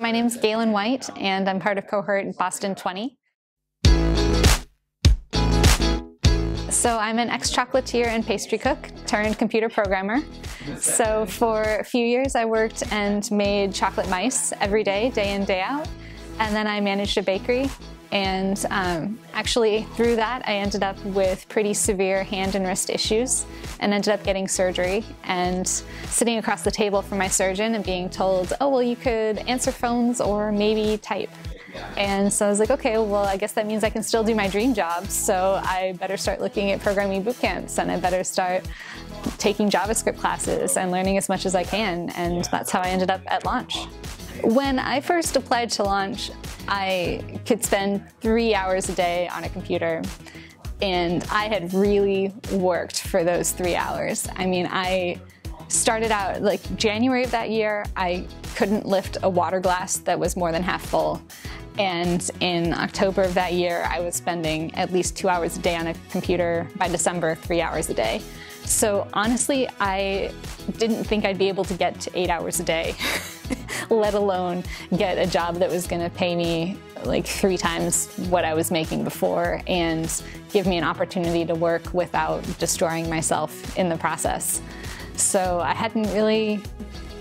My name's Galen White, and I'm part of cohort Boston 20. So I'm an ex-chocolatier and pastry cook turned computer programmer. So for a few years I worked and made chocolate mice every day, day in, day out. And then I managed a bakery. And actually through that I ended up with pretty severe hand and wrist issues and ended up getting surgery and sitting across the table from my surgeon and being told, oh, well, you could answer phones or maybe type. And so I was like, okay, well, I guess that means I can still do my dream job. So I better start looking at programming boot camps and I better start taking JavaScript classes and learning as much as I can. And that's how I ended up at Launch. When I first applied to Launch, I could spend 3 hours a day on a computer. And I had really worked for those 3 hours. I mean, I started out like January of that year, I couldn't lift a water glass that was more than half full. And in October of that year, I was spending at least 2 hours a day on a computer. By December, 3 hours a day. So honestly, I didn't think I'd be able to get to 8 hours a day, let alone get a job that was gonna pay me like 3 times what I was making before and give me an opportunity to work without destroying myself in the process. So I hadn't really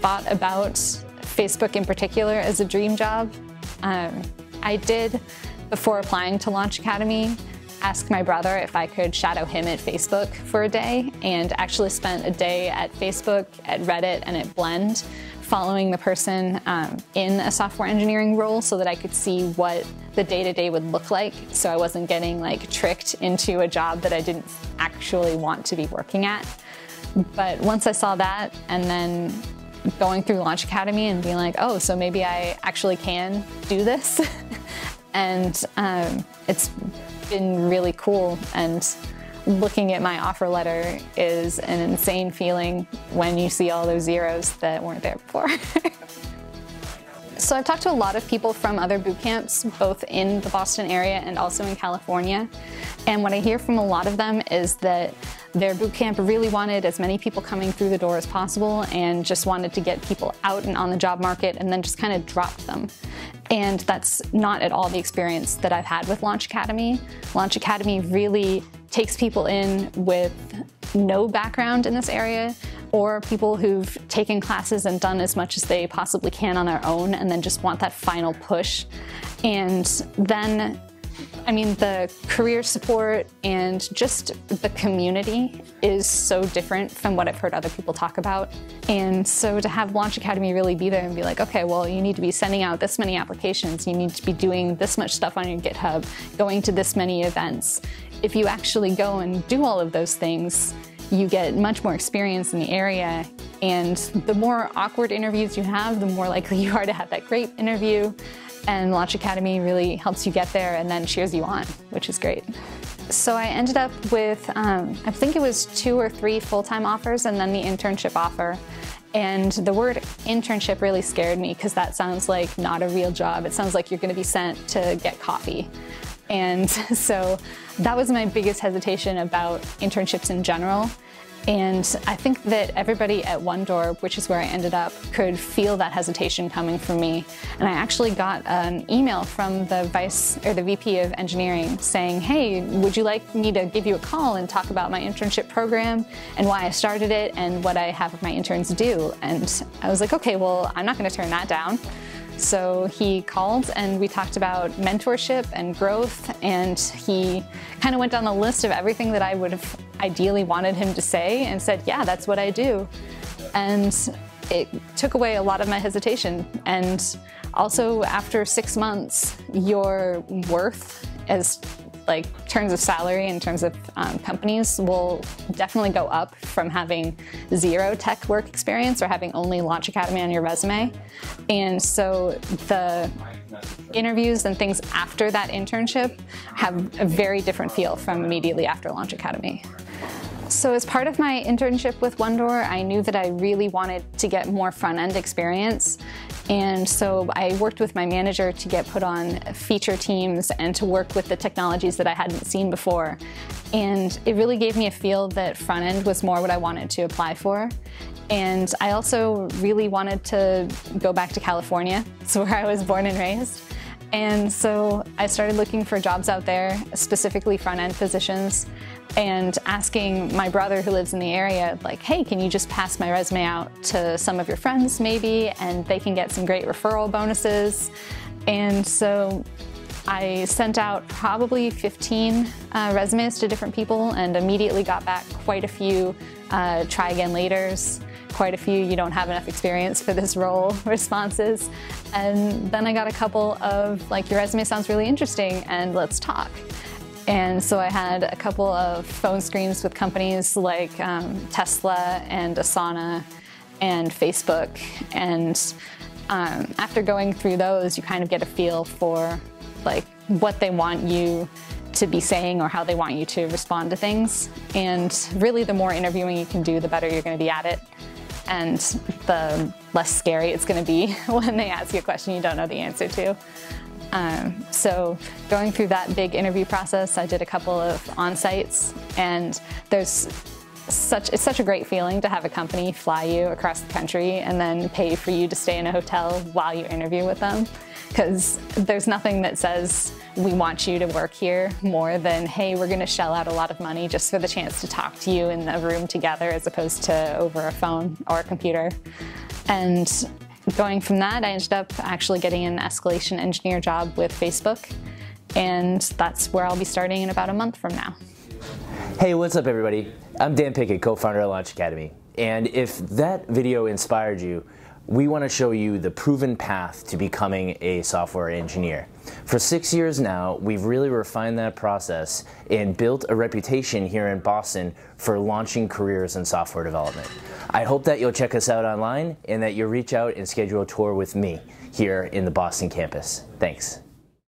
thought about Facebook in particular as a dream job. I did, before applying to Launch Academy, ask my brother if I could shadow him at Facebook for a day, and actually spent a day at Facebook, at Reddit, and at Blend following the person in a software engineering role so that I could see what the day-to-day would look like, so I wasn't getting like tricked into a job that I didn't actually want to be working at. But once I saw that, and then going through Launch Academy and being like, oh, so maybe I actually can do this. And it's been really cool. And looking at my offer letter is an insane feeling when you see all those zeros that weren't there before. So I've talked to a lot of people from other boot camps, both in the Boston area and also in California. And what I hear from a lot of them is that their boot camp really wanted as many people coming through the door as possible and just wanted to get people out and on the job market and then just kind of dropped them. And that's not at all the experience that I've had with Launch Academy. Launch Academy really takes people in with no background in this area, or people who've taken classes and done as much as they possibly can on their own and then just want that final push. And then, I mean, the career support and just the community is so different from what I've heard other people talk about. And so to have Launch Academy really be there and be like, okay, well, you need to be sending out this many applications, you need to be doing this much stuff on your GitHub, going to this many events. If you actually go and do all of those things, you get much more experience in the area, and the more awkward interviews you have, the more likely you are to have that great interview. And Launch Academy really helps you get there and then cheers you on, which is great. So I ended up with, I think it was 2 or 3 full-time offers and then the internship offer. And the word internship really scared me because that sounds like not a real job. It sounds like you're going to be sent to get coffee. And so that was my biggest hesitation about internships in general. And I think that everybody at One Door, which is where I ended up, could feel that hesitation coming from me. And I actually got an email from the VP of engineering saying, hey, would you like me to give you a call and talk about my internship program and why I started it and what I have my interns do? And I was like, okay, well, I'm not going to turn that down. So he called and we talked about mentorship and growth, and he kind of went down the list of everything that I would have ideally wanted him to say and said, yeah, that's what I do. And it took away a lot of my hesitation. And also after 6 months, your worth as like terms of salary in terms of companies will definitely go up from having 0 tech work experience or having only Launch Academy on your resume. And so the interviews and things after that internship have a very different feel from immediately after Launch Academy. So as part of my internship with One Door, I knew that I really wanted to get more front-end experience. And so I worked with my manager to get put on feature teams and to work with the technologies that I hadn't seen before. And it really gave me a feel that front-end was more what I wanted to apply for. And I also really wanted to go back to California. It's where I was born and raised. And so I started looking for jobs out there, specifically front-end positions, and asking my brother who lives in the area, like, hey, can you just pass my resume out to some of your friends maybe, and they can get some great referral bonuses. And so I sent out probably 15 resumes to different people and immediately got back quite a few try again laters, quite a few you don't have enough experience for this role responses. And then I got a couple of like, your resume sounds really interesting and let's talk. And so I had a couple of phone screens with companies like Tesla and Asana and Facebook. And after going through those, you kind of get a feel for like what they want you to be saying or how they want you to respond to things. And really the more interviewing you can do, the better you're going to be at it. And the less scary it's going to be when they ask you a question you don't know the answer to. So going through that big interview process, I did a couple of on-sites, and it's such a great feeling to have a company fly you across the country and then pay for you to stay in a hotel while you interview with them. Because there's nothing that says we want you to work here more than, hey, we're going to shell out a lot of money just for the chance to talk to you in a room together as opposed to over a phone or a computer. And going from that, I ended up actually getting an escalation engineer job with Facebook. And that's where I'll be starting in about a month from now. Hey, what's up everybody? I'm Dan Pickett, co-founder of Launch Academy. And if that video inspired you, we want to show you the proven path to becoming a software engineer. For 6 years now, we've really refined that process and built a reputation here in Boston for launching careers in software development. I hope that you'll check us out online and that you'll reach out and schedule a tour with me here in the Boston campus. Thanks.